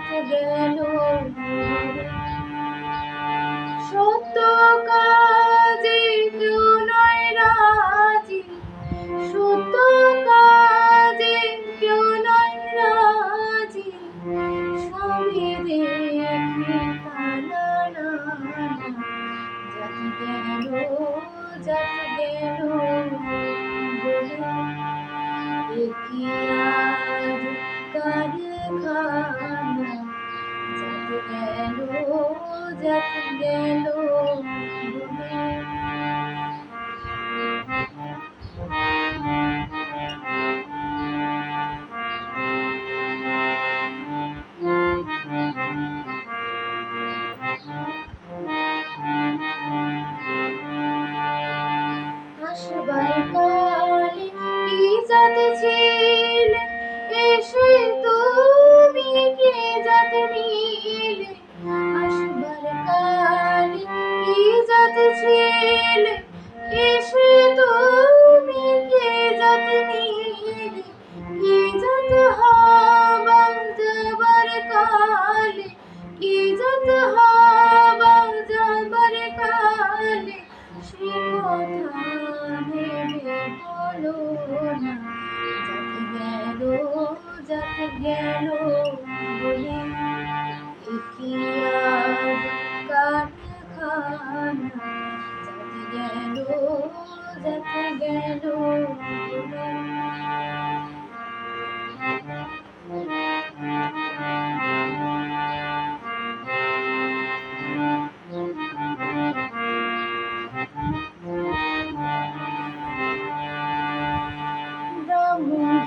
যাতে গেল সত্য কাজে কেউ নয় রাজি, সত্য কাজে কেউ নয় রাজি, সবই দেখে টানা নানা, যাতে গেল বলে কি আজ কারখানা, যাতে গেল বলে আসবার কালে কি যাতে ছিলে, এসে তুমি কে যাতে নিলে, আসবার কালে কি যাতে ছিলে, এসে তুমি কে যাতে নিলে, কি যাতে হবা যাবার কালে, কি যাতে হবা যাবার কালে, সে কথা ভেবে বলো না, যাতে গেল বলে কি আজ কারখানা, যাতে গেল বলে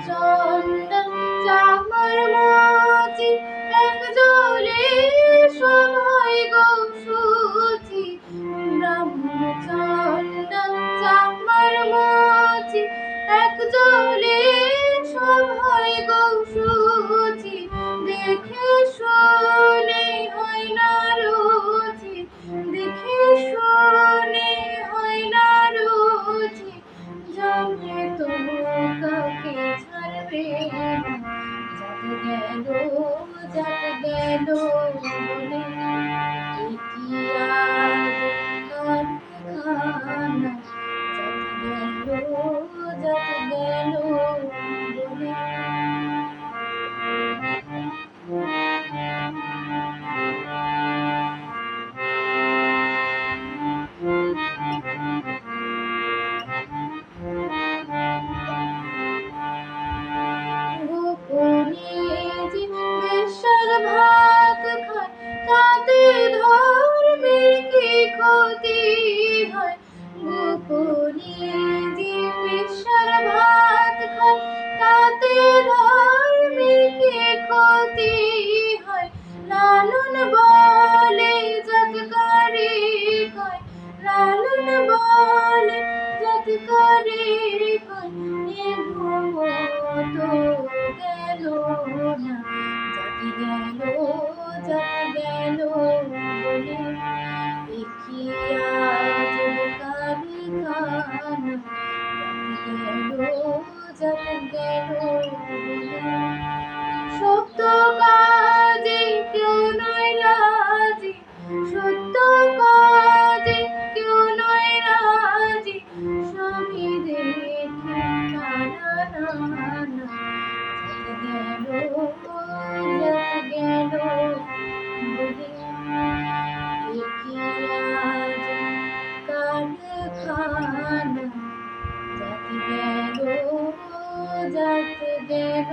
চন্দন চামার মাঝি এক জলে সবাই গৌসুচি, ব্রাহ্মণ চন্দন চামার মাঝি এক জলে সবাই গৌসুচি, দেখে শুনে হয় না রুচি, দেখে শুনে হয় না রুচি, জমে তো কাকে ছাড়বে না, যাতে গেল বলে কি আজ কারখানা, যাতে গেল বলে বেশ্যার ভাত খায় তাতে ধর্মের কি ক্ষতি হয়, গোপনে যে বেশ্যার ভাত খায় তাতে ধর্মের কি ক্ষতি হয়, লালন বলে জাতকারে কয়, লালন বলে জাতকারে কয়, এ ভবত গেল না, যাতে গেল বলে কি আজ কারখানা, যাতে গেল বলে সত্য কাজে কেউ নয় রাজি, সত্য কাজে কেউ নয় রাজি, সবই দেখে টানা নানা, যাতে গেল বলে কি আজ কারখানা, যাতে গেল